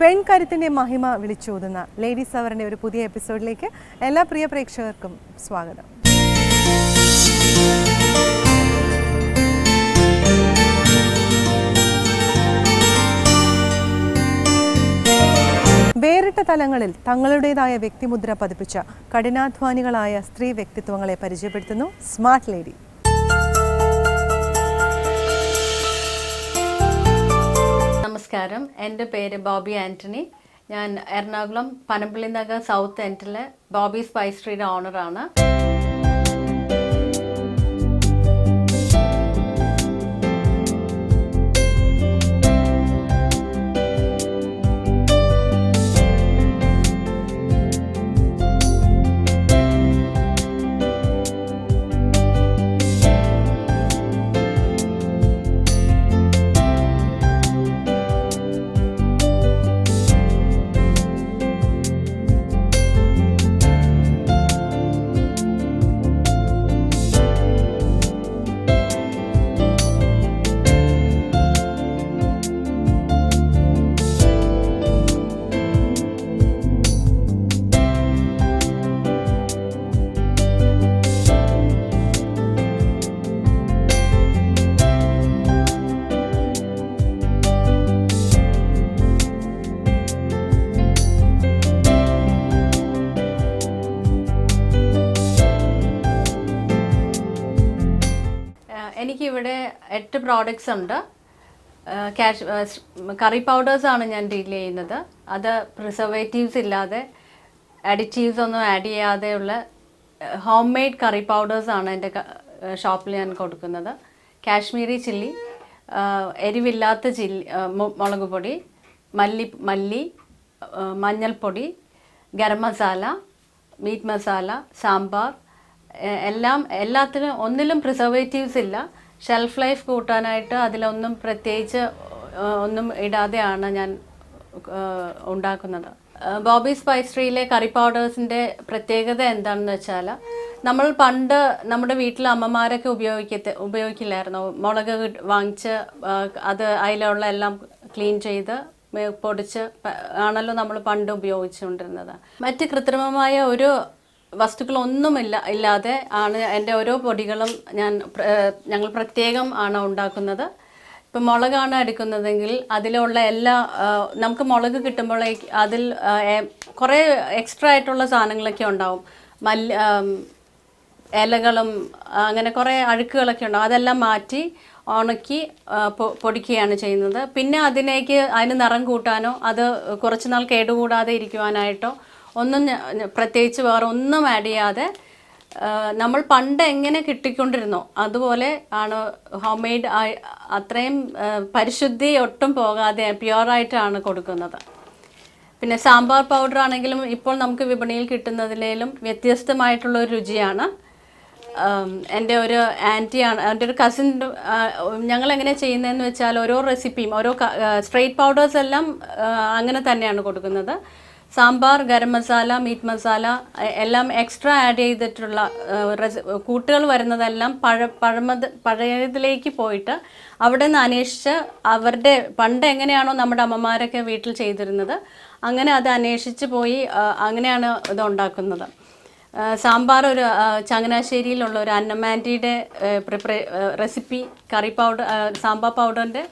പെൺകരുത്തിൻ്റെ മഹിമ വിളിച്ചോതുന്ന ലേഡീസ് അവറിൻ്റെ ഒരു പുതിയ എപ്പിസോഡിലേക്ക് എല്ലാ പ്രിയ പ്രേക്ഷകർക്കും സ്വാഗതം. വേറിട്ട തലങ്ങളിൽ തങ്ങളുടേതായ വ്യക്തിമുദ്ര പതിപ്പിച്ച കഠിനാധ്വാനികളായ സ്ത്രീ വ്യക്തിത്വങ്ങളെ പരിചയപ്പെടുത്തുന്നു സ്മാർട്ട് ലേഡി. നമസ്കാരം, എൻ്റെ പേര് ബോബി ആൻ്റണി. ഞാൻ എറണാകുളം പനമ്പള്ളി നഗർ സൗത്ത് എൻഡിലെ ബോബി സ്പൈസറിയുടെ ഓണറാണ്. എനിക്കിവിടെ 8 പ്രോഡക്റ്റ്സ് ഉണ്ട്. കറി പൗഡേഴ്സാണ് ഞാൻ ഡീൽ ചെയ്യുന്നത്. അത് പ്രിസർവേറ്റീവ്സ് ഇല്ലാതെ, അഡിറ്റീവ്സ് ഒന്നും ആഡ് ചെയ്യാതെയുള്ള ഹോം മെയ്ഡ് കറി പൗഡേഴ്സാണ് എൻ്റെ ഷോപ്പിൽ ഞാൻ കൊടുക്കുന്നത്. കാശ്മീരി ചില്ലി, എരിവില്ലാത്ത ചില്ലി, മുളക് പൊടി, മല്ലി, മഞ്ഞൾപ്പൊടി, ഗരം മസാല, മീറ്റ് മസാല, സാമ്പാർ, എല്ലാത്തിനും ഒന്നിലും പ്രിസർവേറ്റീവ്സ് ഇല്ല. ഷെൽഫ് ലൈഫ് കൂട്ടാനായിട്ട് അതിലൊന്നും പ്രത്യേകിച്ച് ഒന്നും ഇടാതെയാണ് ഞാൻ ഉണ്ടാക്കുന്നത്. ബോബി സ്പൈസറിയിലെ കറി പൗഡേഴ്സിൻ്റെ പ്രത്യേകത എന്താണെന്ന് വെച്ചാൽ, നമ്മൾ പണ്ട് നമ്മുടെ വീട്ടിലെ അമ്മമാരൊക്കെ ഉപയോഗിക്കില്ലായിരുന്നു. മുളക് വാങ്ങിച്ച് അത് അതിലുള്ള എല്ലാം ക്ലീൻ ചെയ്ത് പൊടിച്ച് ആണല്ലോ നമ്മൾ പണ്ട് ഉപയോഗിച്ചുകൊണ്ടിരുന്നത്. മറ്റ് കൃത്രിമമായ ഒരു ഇല്ലാതെ ആണ് എൻ്റെ ഓരോ പൊടികളും ഞങ്ങൾ പ്രത്യേകം ആണ് ഉണ്ടാക്കുന്നത്. ഇപ്പം മുളകാണ് എടുക്കുന്നതെങ്കിൽ അതിലുള്ള നമുക്ക് മുളക് കിട്ടുമ്പോഴേക്ക് അതിൽ കുറേ എക്സ്ട്രാ ആയിട്ടുള്ള സാധനങ്ങളൊക്കെ ഉണ്ടാവും. ഇലകളും അങ്ങനെ കുറേ അഴുക്കുകളൊക്കെ ഉണ്ടാവും. അതെല്ലാം മാറ്റി ഉണക്കി പൊടിക്കുകയാണ് ചെയ്യുന്നത്. പിന്നെ അതിന് നിറം കൂട്ടാനോ അത് കുറച്ച് നാൾ കേടുകൂടാതെ ഇരിക്കുവാനായിട്ടോ ഒന്നും പ്രത്യേകിച്ച് വേറെ ഒന്നും ആഡ് ചെയ്യാതെ നമ്മൾ പണ്ട് എങ്ങനെ കിട്ടിക്കൊണ്ടിരുന്നോ അതുപോലെ ആണ് ഹോം മെയ്ഡ്. അത്രയും പരിശുദ്ധി ഒട്ടും പോകാതെ പ്യുവറായിട്ടാണ് കൊടുക്കുന്നത്. പിന്നെ സാമ്പാർ പൗഡർ ആണെങ്കിലും ഇപ്പോൾ നമുക്ക് വിപണിയിൽ കിട്ടുന്നതിലും വ്യത്യസ്തമായിട്ടുള്ളൊരു രുചിയാണ്. എൻ്റെ ഒരു ആൻറ്റിയാണ്, എൻ്റെ ഒരു കസിൻ. ഞങ്ങളെങ്ങനെ ചെയ്യുന്നതെന്ന് വെച്ചാൽ, ഓരോ റെസിപ്പിയും ഓരോ സ്ട്രേറ്റ് പൗഡേഴ്സ് എല്ലാം അങ്ങനെ തന്നെയാണ് കൊടുക്കുന്നത്. സാമ്പാർ, ഗരം മസാല, മീറ്റ് മസാല എല്ലാം എക്സ്ട്രാ ആഡ് ചെയ്തിട്ടുള്ള കൂട്ടുകൾ വരുന്നതെല്ലാം പഴയതിലേക്ക് പോയിട്ട് അവിടെ നിന്ന് അന്വേഷിച്ച് അവരുടെ പണ്ട് എങ്ങനെയാണോ നമ്മുടെ അമ്മമാരൊക്കെ വീട്ടിൽ ചെയ്തിരുന്നത് അങ്ങനെ അത് അന്വേഷിച്ച് പോയി അങ്ങനെയാണ് ഇത് ഉണ്ടാക്കുന്നത്. സാമ്പാർ ഒരു ചങ്ങനാശ്ശേരിയിലുള്ള ഒരു അന്നമാൻറ്റിയുടെ റെസിപ്പി കറി പൗഡർ, സാമ്പാർ പൗഡറിൻ്റെ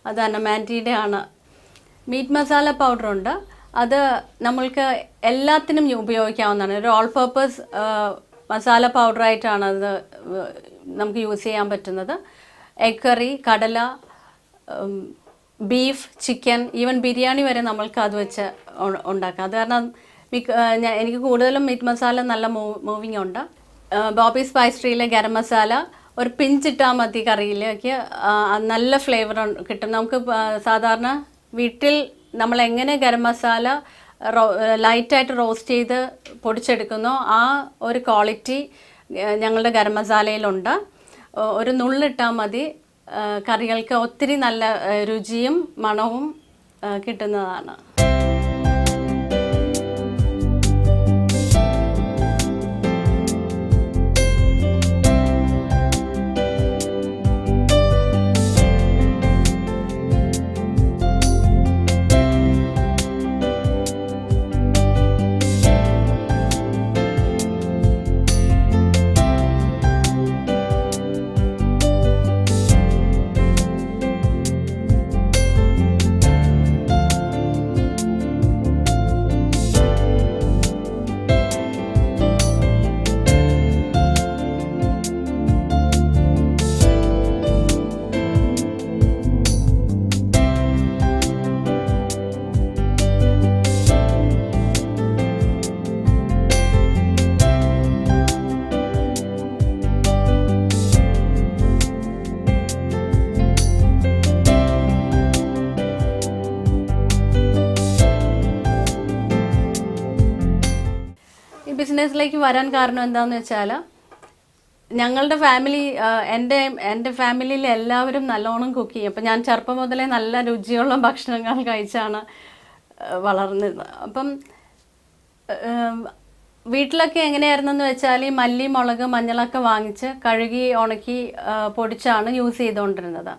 അത് അന്നമാൻറ്റിയുടെ ആണ്. മീറ്റ് മസാല പൗഡറുണ്ട്. അത് നമ്മൾക്ക് എല്ലാത്തിനും ഉപയോഗിക്കാവുന്നതാണ്. ഒരു ഓൾ പർപ്പസ് മസാല പൗഡറായിട്ടാണ് അത് നമുക്ക് യൂസ് ചെയ്യാൻ പറ്റുന്നത്. എഗ് കറി, കടല, ബീഫ്, ചിക്കൻ, ഈവൻ ബിരിയാണി വരെ നമ്മൾക്ക് അത് വെച്ച് ഉണ്ടാക്കാം. അത് കാരണം എനിക്ക് കൂടുതലും മീറ്റ് മസാല നല്ല മൂവിങ് ഉണ്ട്. ബോബി സ്പൈസറിയിലെ ഗരം മസാല ഒരു പിഞ്ചിട്ടാൽ മതി കറിയിലേക്ക്, നല്ല ഫ്ലേവർ കിട്ടും. നമുക്ക് സാധാരണ വീട്ടിൽ നമ്മൾ എങ്ങനെ ഗരം മസാല ലൈറ്റായിട്ട് റോസ്റ്റ് ചെയ്ത് പൊടിച്ചെടുക്കുന്നോ ആ ഒരു ക്വാളിറ്റി ഞങ്ങളുടെ ഗരം മസാലയിലുണ്ട്. ഒരു നുള്ളിട്ടാൽ മതി, കറികൾക്ക് ഒത്തിരി നല്ല രുചിയും മണവും കിട്ടുന്നതാണ്. ബിസിനസ്സിലേക്ക് വരാൻ കാരണം എന്താണെന്ന് വെച്ചാൽ ഞങ്ങളുടെ ഫാമിലി എൻ്റെ ഫാമിലിയിൽ എല്ലാവരും നല്ലോണം കുക്ക് ചെയ്യും. അപ്പം ഞാൻ ചെറുപ്പം മുതലേ നല്ല രുചിയുള്ള ഭക്ഷണങ്ങൾ കഴിച്ചാണ് വളർന്നത്. അപ്പം വീട്ടിലൊക്കെ എങ്ങനെയായിരുന്നെന്ന് വെച്ചാൽ ഈ മല്ലി, മുളക്, മഞ്ഞളൊക്കെ വാങ്ങിച്ച് കഴുകി ഉണക്കി പൊടിച്ചാണ് യൂസ് ചെയ്തുകൊണ്ടിരുന്നത്.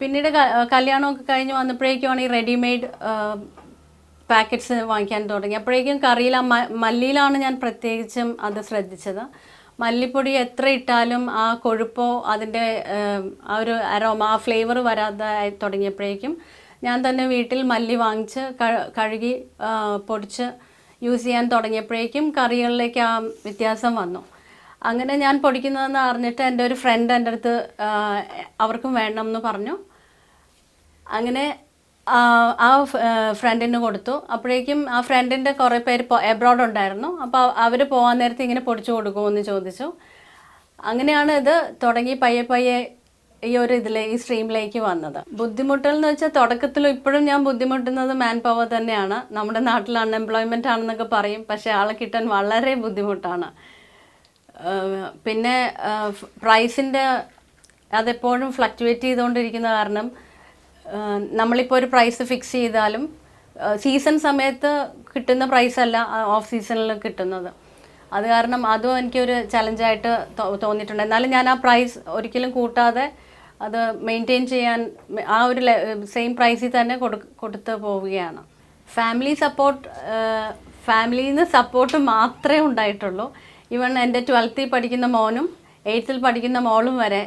പിന്നീട് കല്യാണമൊക്കെ കഴിഞ്ഞ് വന്നപ്പോഴേക്കുമാണ് ഈ റെഡിമെയ്ഡ് പാക്കറ്റ്സ് വാങ്ങിക്കാൻ തുടങ്ങി. അപ്പോഴേക്കും കറിയിൽ മല്ലിയിലാണ് ഞാൻ പ്രത്യേകിച്ചും അത് ശ്രദ്ധിച്ചത്. മല്ലിപ്പൊടി എത്ര ഇട്ടാലും ആ കൊഴുപ്പോ അതിൻ്റെ ആ ഒരു അരോമ, ആ ഫ്ലേവർ വരാതെ തുടങ്ങിയപ്പോഴേക്കും ഞാൻ തന്നെ വീട്ടിൽ മല്ലി വാങ്ങിച്ച് കഴുകി പൊടിച്ച് യൂസ് ചെയ്യാൻ തുടങ്ങിയപ്പോഴേക്കും കറികളിലേക്ക് ആ വ്യത്യാസം വന്നു. അങ്ങനെ ഞാൻ പൊടിക്കുന്നതെന്ന് അറിഞ്ഞിട്ട് എൻ്റെ ഒരു ഫ്രണ്ട് എൻ്റെ അടുത്ത് അവർക്കും വേണം എന്ന് പറഞ്ഞു. അങ്ങനെ ആ ഫ്രണ്ടിന് കൊടുത്തു. അപ്പോഴേക്കും ആ ഫ്രണ്ടിൻ്റെ കുറേ പേര് എബ്രോഡ് ഉണ്ടായിരുന്നു. അപ്പോൾ അവർ പോകാൻ നേരത്തെ ഇങ്ങനെ പൊടിച്ചു കൊടുക്കുമെന്ന് ചോദിച്ചു. അങ്ങനെയാണ് ഇത് തുടങ്ങി പയ്യെ ഈ ഒരു ഈ സ്ട്രീമിലേക്ക് വന്നത്. ബുദ്ധിമുട്ടുകൾ എന്ന് വെച്ചാൽ തുടക്കത്തിലും ഇപ്പോഴും ഞാൻ ബുദ്ധിമുട്ടുന്നത് മാൻ പവർ തന്നെയാണ്. നമ്മുടെ നാട്ടിൽ അൺഎംപ്ലോയ്മെൻ്റ് ആണെന്നൊക്കെ പറയും, പക്ഷേ ആളെ കിട്ടാൻ വളരെ ബുദ്ധിമുട്ടാണ്. പിന്നെ പ്രൈസിൻ്റെ അതെപ്പോഴും ഫ്ലക്ച്വേറ്റ് ചെയ്തുകൊണ്ടിരിക്കുന്ന കാരണം നമ്മളിപ്പോൾ ഒരു പ്രൈസ് ഫിക്സ് ചെയ്താലും സീസൺ സമയത്ത് കിട്ടുന്ന പ്രൈസല്ല ഓഫ് സീസണിൽ കിട്ടുന്നത്. അത് കാരണം അതും എനിക്കൊരു ചലഞ്ചായിട്ട് തോന്നിയിട്ടുണ്ട്. എന്നാലും ഞാൻ ആ പ്രൈസ് ഒരിക്കലും കൂട്ടാതെ അത് മെയിൻറ്റെയിൻ ചെയ്യാൻ ആ ഒരു സെയിം പ്രൈസിൽ തന്നെ കൊടുത്ത് പോവുകയാണ്. ഫാമിലിയിൽ നിന്ന് സപ്പോർട്ട് മാത്രമേ ഉണ്ടായിട്ടുള്ളൂ. ഈവൻ എൻ്റെ 12th പഠിക്കുന്ന മോനും 8th പഠിക്കുന്ന മോളും വരെ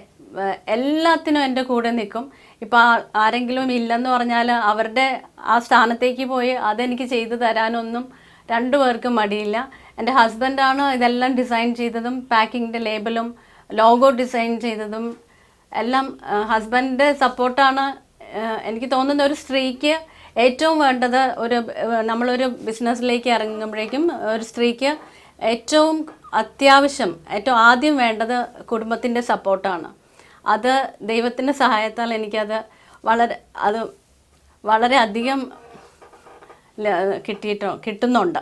എല്ലാത്തിനും എൻ്റെ കൂടെ നിൽക്കും. ഇപ്പോൾ ആരെങ്കിലും ഇല്ലെന്ന് പറഞ്ഞാൽ അവരുടെ ആ സ്ഥാനത്തേക്ക് പോയി അതെനിക്ക് ചെയ്തു തരാനൊന്നും രണ്ടുപേർക്കും മടിയില്ല. എൻ്റെ ഹസ്ബൻഡാണ് ഇതെല്ലാം ഡിസൈൻ ചെയ്തതും പാക്കിങ്ങിൻ്റെ ലേബലും ലോഗോ ഡിസൈൻ ചെയ്തതും എല്ലാം ഹസ്ബൻഡിൻ്റെ സപ്പോർട്ടാണ്. എനിക്ക് തോന്നുന്ന ഒരു സ്ത്രീക്ക് ഏറ്റവും വേണ്ടത് നമ്മളൊരു ബിസിനസ്സിലേക്ക് ഇറങ്ങുമ്പോഴേക്കും ഒരു സ്ത്രീക്ക് ഏറ്റവും അത്യാവശ്യം ഏറ്റവും ആദ്യം വേണ്ടത് കുടുംബത്തിൻ്റെ സപ്പോർട്ടാണ്. അത് ദൈവത്തിൻ്റെ സഹായത്താൽ എനിക്കത് വളരെ അധികം കിട്ടുന്നുണ്ട്.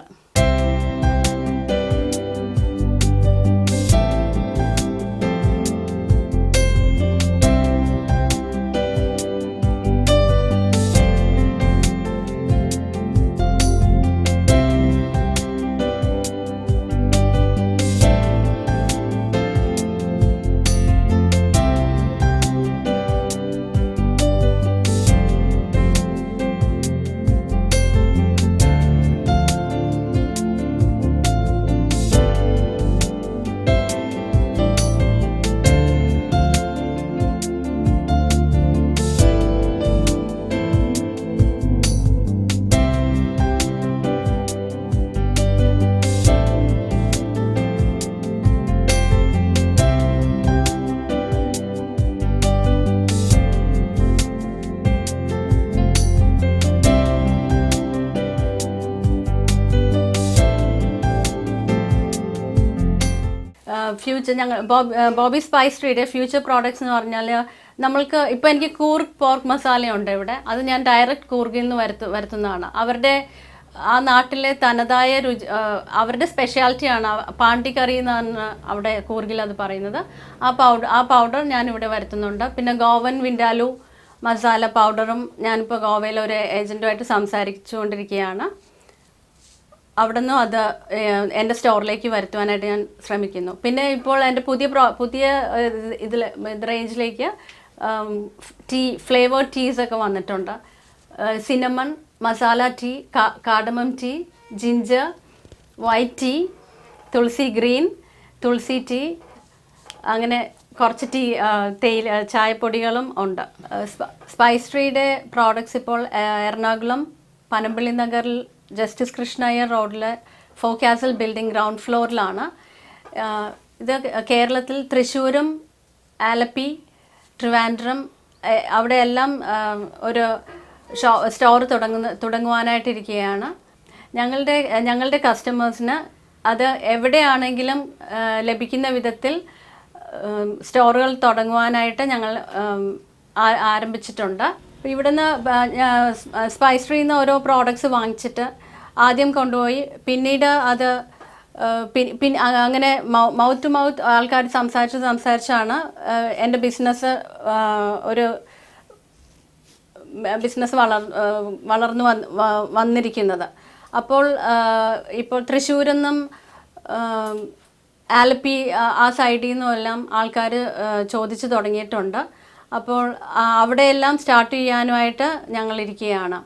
ബോബി സ്പൈസറിയുടെ ഫ്യൂച്ചർ പ്രോഡക്ട്സ് എന്ന് പറഞ്ഞാൽ നമ്മൾക്ക് ഇപ്പോൾ എനിക്ക് കൂർഗ് പോർക്ക് മസാലയുണ്ട് ഇവിടെ. അത് ഞാൻ ഡയറക്റ്റ് കൂർഗിൽ നിന്ന് വരുത്തുന്നതാണ്. അവരുടെ ആ നാട്ടിലെ തനതായ അവരുടെ സ്പെഷ്യാലിറ്റിയാണ്. പാണ്ടി കറി എന്നാണ് അവിടെ കൂർഗിൽ അത് പറയുന്നത്. ആ പൗഡർ ഞാനിവിടെ വരുത്തുന്നുണ്ട്. പിന്നെ ഗോവൻ വിൻഡാലു മസാല പൗഡറും ഞാനിപ്പോൾ ഗോവയിൽ ഒരു ഏജൻറ്റുമായിട്ട് സംസാരിച്ചുകൊണ്ടിരിക്കുകയാണ്. അവിടെ നിന്നും അത് എൻ്റെ സ്റ്റോറിലേക്ക് വരുത്തുവാനായിട്ട് ഞാൻ ശ്രമിക്കുന്നു. പിന്നെ ഇപ്പോൾ എൻ്റെ പുതിയ റേഞ്ചിലേക്ക് ഫ്ലേവേർഡ് ടീസൊക്കെ വന്നിട്ടുണ്ട്. Cinnamon, masala tea, cardamom tea, ginger, white tea, tulsi green, tulsi tea, അങ്ങനെ കുറച്ച് തേയില ചായപ്പൊടികളും ഉണ്ട്. സ്പൈസറിയുടെ പ്രോഡക്ട്സ് ഇപ്പോൾ എറണാകുളം പനമ്പള്ളി നഗറിൽ ജസ്റ്റിസ് കൃഷ്ണയ്യർ റോഡിലെ ഫോക്കാസൽ ബിൽഡിംഗ് ഗ്രൗണ്ട് ഫ്ലോറിലാണ്. ഇത് കേരളത്തിൽ തൃശ്ശൂരും ആലപ്പി, ട്രിവാൻഡ്രം അവിടെയെല്ലാം ഒരു സ്റ്റോർ തുടങ്ങുവാനായിട്ടിരിക്കുകയാണ്. ഞങ്ങളുടെ കസ്റ്റമേഴ്സിന് അത് എവിടെയാണെങ്കിലും ലഭിക്കുന്ന വിധത്തിൽ സ്റ്റോറുകൾ തുടങ്ങുവാനായിട്ട് ഞങ്ങൾ ആരംഭിച്ചിട്ടുണ്ട്. ഇവിടുന്ന് സ്പൈസറിയിൽ നിന്ന് ഓരോ പ്രോഡക്ട്സ് വാങ്ങിച്ചിട്ട് ആദ്യം കൊണ്ടുപോയി പിന്നീട് അത് പിന്നെ അങ്ങനെ മൗത്ത് ടു മൗത്ത് ആൾക്കാർ സംസാരിച്ചാണ് എൻ്റെ ബിസിനസ് വളർന്നു വന്നിരിക്കുന്നത്. അപ്പോൾ ഇപ്പോൾ തൃശ്ശൂരിൽ നിന്നും ആലപ്പി ആ സൈഡിൽ നിന്നും എല്ലാം ആൾക്കാർ ചോദിച്ചു തുടങ്ങിയിട്ടുണ്ട്. അപ്പോൾ അവിടെയെല്ലാം സ്റ്റാർട്ട് ചെയ്യാനുമായിട്ട് ഞങ്ങളിരിക്കുകയാണ്.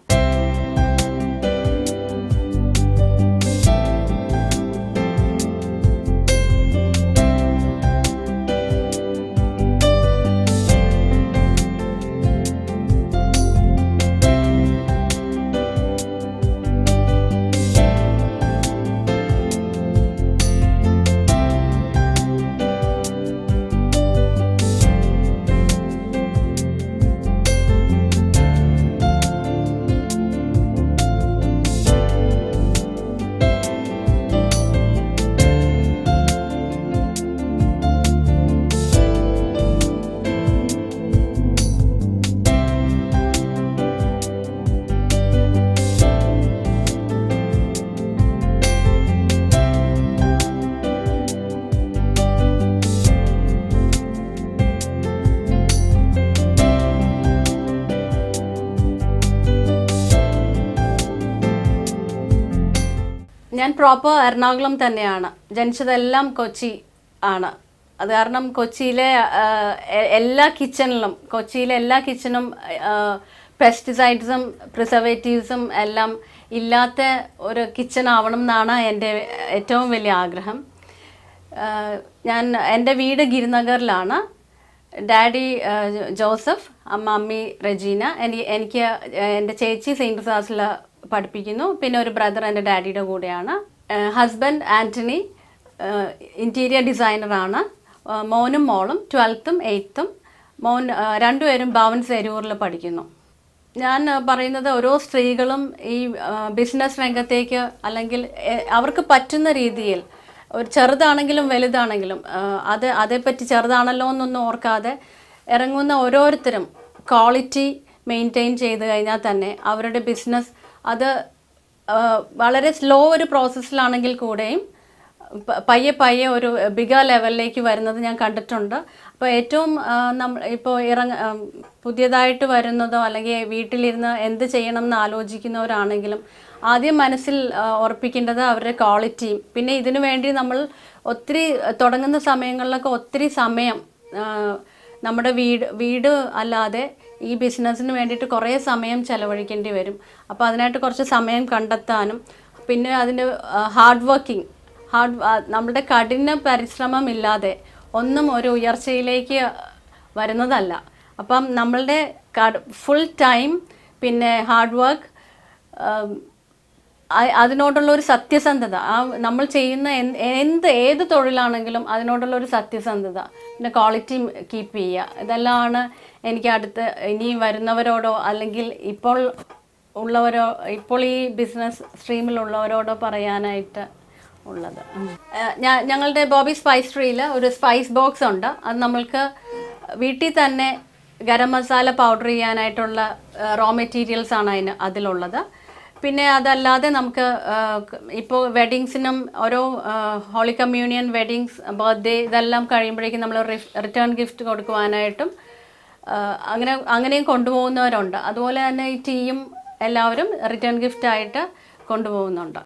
ഞാൻ പ്രോപ്പർ എറണാകുളം തന്നെയാണ്. ജനിച്ചതെല്ലാം കൊച്ചി ആണ്. അത് കാരണം കൊച്ചിയിലെ എല്ലാ കിച്ചണും പെസ്റ്റിസൈഡ്സും പ്രിസർവേറ്റീവ്സും എല്ലാം ഇല്ലാത്ത ഒരു കിച്ചൺ ആവണം എന്നാണ് എൻ്റെ ഏറ്റവും വലിയ ആഗ്രഹം. എൻ്റെ വീട് ഗിരിനഗറിലാണ്. Daddy Joseph, mummy Regina. എനിക്ക് എൻ്റെ ചേച്ചി സെയിൻറ്റ് ക്ലാസ്സിൽ പഠിപ്പിക്കുന്നു. പിന്നെ ഒരു ബ്രദർ എൻ്റെ ഡാഡിയുടെ കൂടെയാണ്. ഹസ്ബൻഡ് ആൻ്റണി ഇൻറ്റീരിയർ ഡിസൈനറാണ്. മോനും മോളും 12th 8th. മോൻ രണ്ടുപേരും ഭവൻസ് എരൂരിൽ പഠിക്കുന്നു. ഞാൻ പറയുന്നത് ഓരോ സ്ത്രീകളും ഈ ബിസിനസ് രംഗത്തേക്ക് അല്ലെങ്കിൽ അവർക്ക് പറ്റുന്ന രീതിയിൽ ഒരു ചെറുതാണെങ്കിലും വലുതാണെങ്കിലും അതേപ്പറ്റി ചെറുതാണല്ലോ എന്നൊന്നും ഓർക്കാതെ ഇറങ്ങുന്ന ഓരോരുത്തരും ക്വാളിറ്റി മെയിൻറ്റെയിൻ ചെയ്ത് കഴിഞ്ഞാൽ തന്നെ അവരുടെ ബിസിനസ് അത് വളരെ സ്ലോ ഒരു പ്രോസസ്സിലാണെങ്കിൽ കൂടെയും പയ്യെ ഒരു ബിഗർ ലെവലിലേക്ക് വരുന്നത് ഞാൻ കണ്ടിട്ടുണ്ട്. അപ്പോൾ ഏറ്റവും ഇപ്പോൾ പുതിയതായിട്ട് വരുന്നതോ അല്ലെങ്കിൽ വീട്ടിലിരുന്ന് എന്ത് ചെയ്യണം എന്ന് ആലോചിക്കുന്നവരാണെങ്കിലും ആദ്യം മനസ്സിൽ ഉറപ്പിക്കേണ്ടത് അവരുടെ ക്വാളിറ്റിയും, പിന്നെ ഇതിനു വേണ്ടി നമ്മൾ ഒത്തിരി തുടങ്ങുന്ന സമയങ്ങളിലൊക്കെ ഒത്തിരി സമയം നമ്മുടെ വീട് അല്ലാതെ ഈ ബിസിനസ്സിന് വേണ്ടിയിട്ട് കുറേ സമയം ചിലവഴിക്കേണ്ടി വരും. അപ്പോൾ അതിനായിട്ട് കുറച്ച് സമയം കണ്ടെത്താനും പിന്നെ അതിൻ്റെ നമ്മുടെ കഠിന പരിശ്രമം ഇല്ലാതെ ഒന്നും ഒരു ഉയർച്ചയിലേക്ക് വരുന്നതല്ല. അപ്പം നമ്മളുടെ ഫുൾ ടൈം പിന്നെ ഹാർഡ് വർക്ക് അതിനോടുള്ള ഒരു സത്യസന്ധത, നമ്മൾ ചെയ്യുന്ന ഏത് തൊഴിലാണെങ്കിലും അതിനോടുള്ള ഒരു സത്യസന്ധത, പിന്നെ ക്വാളിറ്റി കീപ്പ് ചെയ്യുക, ഇതെല്ലാമാണ് എനിക്ക് ഇനി വരുന്നവരോടോ അല്ലെങ്കിൽ ഇപ്പോൾ ഈ ബിസിനസ് സ്ട്രീമിലുള്ളവരോടോ പറയാനായിട്ട് ഉള്ളത്. ഞങ്ങളുടെ ബോബി സ്പൈസ് ട്രീയിൽ ഒരു സ്പൈസ് ബോക്സ് ഉണ്ട്. അത് നമ്മൾക്ക് വീട്ടിൽ തന്നെ ഗരം മസാല പൗഡർ ചെയ്യാനായിട്ടുള്ള റോ മെറ്റീരിയൽസ് ആണ് അതിലുള്ളത്. പിന്നെ അതല്ലാതെ നമുക്ക് ഇപ്പോൾ വെഡിങ്സിനും ഓരോ ഹോളി കമ്മ്യൂണിയൻ, വെഡിങ്സ്, ബർത്ത്ഡേ ഇതെല്ലാം കഴിയുമ്പോഴേക്കും നമ്മൾ റിട്ടേൺ ഗിഫ്റ്റ് കൊടുക്കുവാനായിട്ടും അങ്ങനെയും കൊണ്ടുപോകുന്നവരുണ്ട്. അതുപോലെ തന്നെ ഈ ടീയും എല്ലാവരും റിട്ടേൺ ഗിഫ്റ്റായിട്ട് കൊണ്ടുപോകുന്നുണ്ട്.